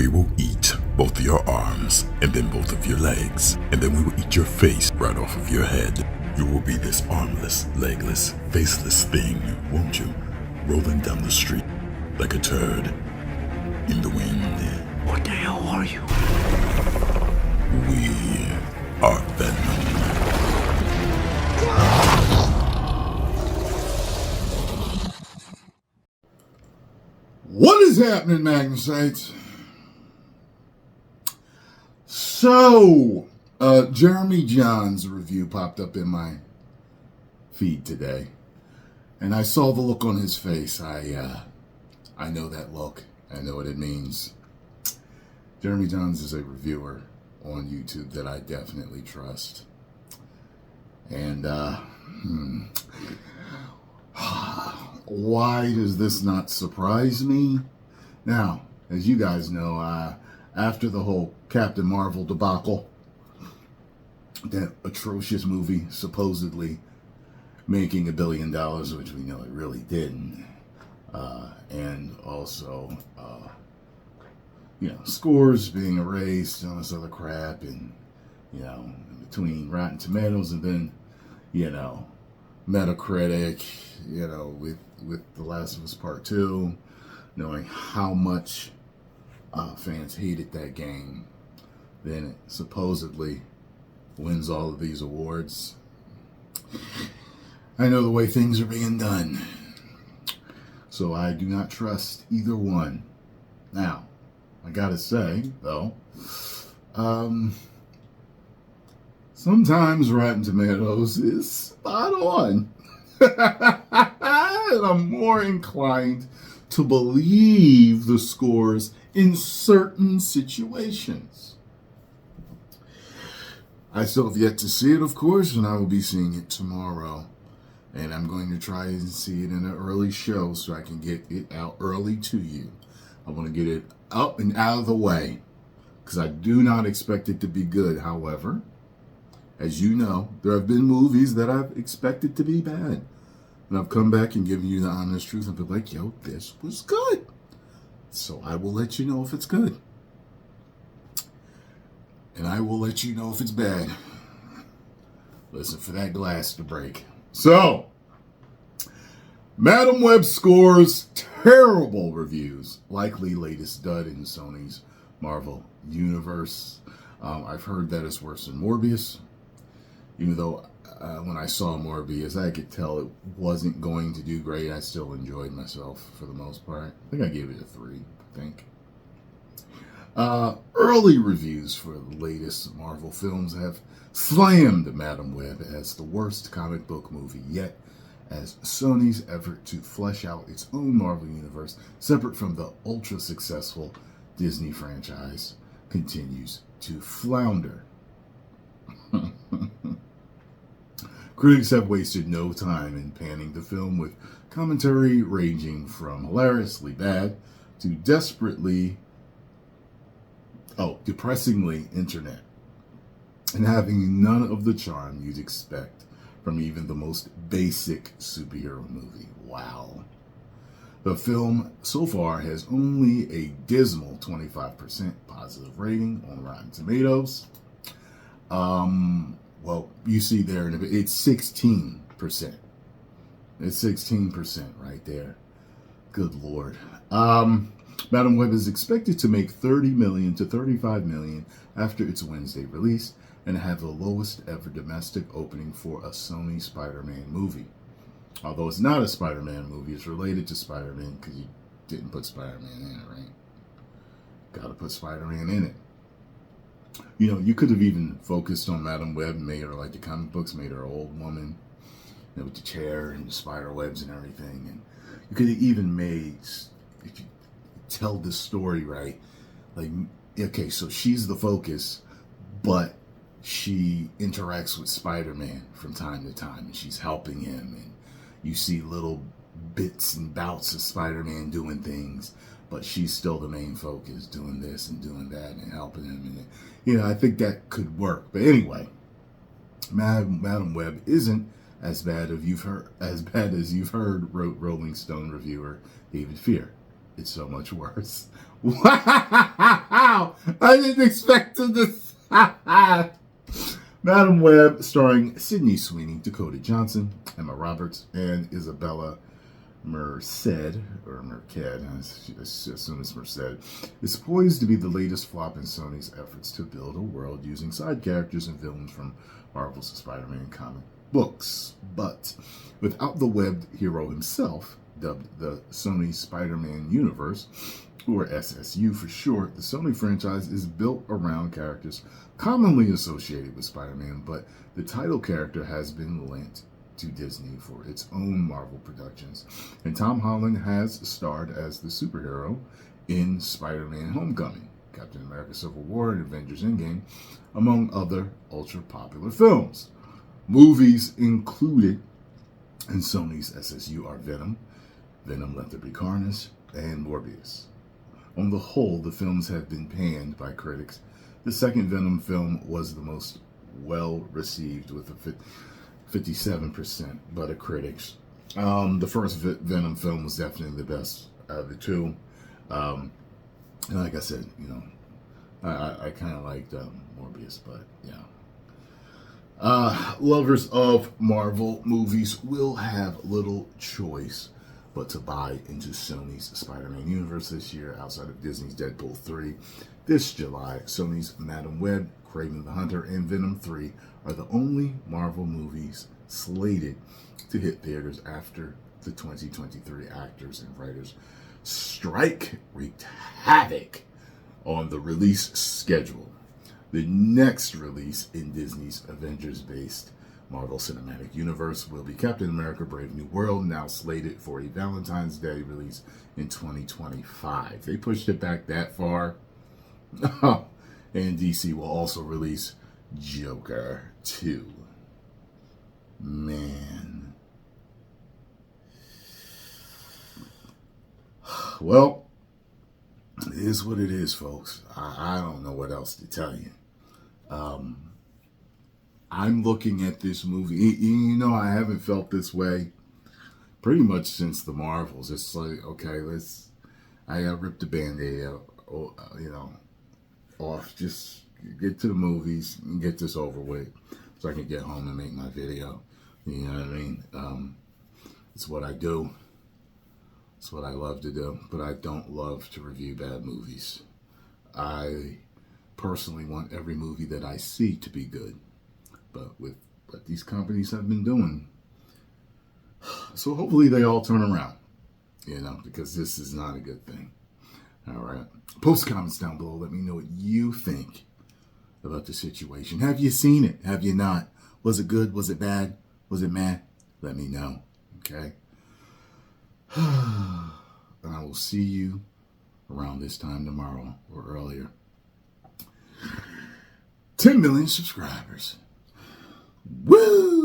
We will eat both of your arms and then both of your legs, and then we will eat your face right off of your head. You will be this armless, legless, faceless thing, won't you? Rolling down the street like a turd in the wind. What the hell are you? We are venom. What is happening, Magnusites? So, Jeremy John's review popped up in my feed today, and I saw the look on his face. I know that look. I know what it means. Jeremy Johns is a reviewer on YouTube that I definitely trust. And, why does this not surprise me? Now, as you guys know, after the whole Captain Marvel debacle, that atrocious movie supposedly making $1 billion, which we know it really didn't, and also, scores being erased and all this other crap, and, between Rotten Tomatoes and then, Metacritic, with The Last of Us Part 2, knowing how much fans hated that game, then it supposedly wins all of these awards. I know the way things are being done, so I do not trust either one. Now, I gotta say, though, sometimes Rotten Tomatoes is spot on. And I'm more inclined to believe the scores in certain situations. I still have yet to see it, of course, and I will be seeing it tomorrow. And I'm going to try and see it in an early show so I can get it out early to you. I want to get it up and out of the way because I do not expect it to be good. However, as you know, there have been movies that I've expected to be bad. And I've come back and given you the honest truth and been like, yo, this was good. So I will let you know if it's good. And I will let you know if it's bad. Listen for that glass to break. So, Madam Web scores terrible reviews. Likely latest dud in Sony's Marvel universe. I've heard that it's worse than Morbius. Even though when I saw Morbius, I could tell it wasn't going to do great. I still enjoyed myself for the most part. I think I gave it a 3, I think. Early reviews for the latest Marvel films have slammed Madam Web as the worst comic book movie yet, as Sony's effort to flesh out its own Marvel universe, separate from the ultra-successful Disney franchise, continues to flounder. Critics have wasted no time in panning the film with commentary ranging from hilariously bad to depressingly internet, and having none of the charm you'd expect from even the most basic superhero movie. Wow. The film so far has only a dismal 25% positive rating on Rotten Tomatoes. Well, you see there, it's 16%. It's 16% right there. Good Lord. Madam Web is expected to make $30 million to $35 million after its Wednesday release and have the lowest ever domestic opening for a Sony Spider-Man movie. Although it's not a Spider-Man movie, it's related to Spider-Man because you didn't put Spider-Man in it, right? Gotta put Spider-Man in it. You could have even focused on Madam Web and made her like the comic books, made her an old woman, with the chair and the spider webs and everything. And you could have even made, if you tell this story right, like, okay, so she's the focus, but she interacts with Spider-Man from time to time, and she's helping him, and you see little bits and bouts of Spider-Man doing things, but she's still the main focus, doing this and doing that and helping him. And I think that could work. But anyway, Madam Web isn't as bad as you've heard, wrote Rolling Stone reviewer David Fear. it's so much worse. Wow! I didn't expect this. Madam Web, starring Sydney Sweeney, Dakota Johnson, Emma Roberts, and Isabella Merced, I assume it's Merced, is poised to be the latest flop in Sony's efforts to build a world using side characters and villains from Marvel's Spider-Man comic books. But without the webbed hero himself, dubbed the Sony Spider-Man Universe, or SSU for short, the Sony franchise is built around characters commonly associated with Spider-Man, but the title character has been lent to Disney for its own Marvel productions, and Tom Holland has starred as the superhero in Spider-Man Homecoming, Captain America Civil War, and Avengers Endgame, among other ultra-popular films. Movies included in Sony's SSU are Venom, Let There Be Carnage, and Morbius. On the whole, the films have been panned by critics. The second Venom film was the most well-received with a 57% by the critics. The first Venom film was definitely the best of the two. And like I said, I kind of liked Morbius, but yeah. Lovers of Marvel movies will have little choice but to buy into Sony's Spider-Man universe this year outside of Disney's Deadpool 3. This July, Sony's Madam Web, Kraven the Hunter, and Venom 3 are the only Marvel movies slated to hit theaters after the 2023 actors and writers strike wreaked havoc on the release schedule. The next release in Disney's Avengers-based Marvel Cinematic Universe will be Captain America Brave New World, now slated for a Valentine's Day release in 2025. They pushed it back that far. And DC will also release Joker 2. Man. Well, it is what it is, folks. I don't know what else to tell you. I'm looking at this movie. I haven't felt this way pretty much since the Marvels. It's like, okay, I ripped the Band-Aid out, off. Just get to the movies and get this over with so I can get home and make my video. You know what I mean? It's what I do. It's what I love to do, but I don't love to review bad movies. I personally want every movie that I see to be good. But with what these companies have been doing, so hopefully they all turn around, because this is not a good thing. All right. Post comments down below. Let me know what you think about the situation. Have you seen it? Have you not? Was it good? Was it bad? Was it meh? Let me know. Okay. And I will see you around this time tomorrow or earlier. 10 million subscribers. Woo!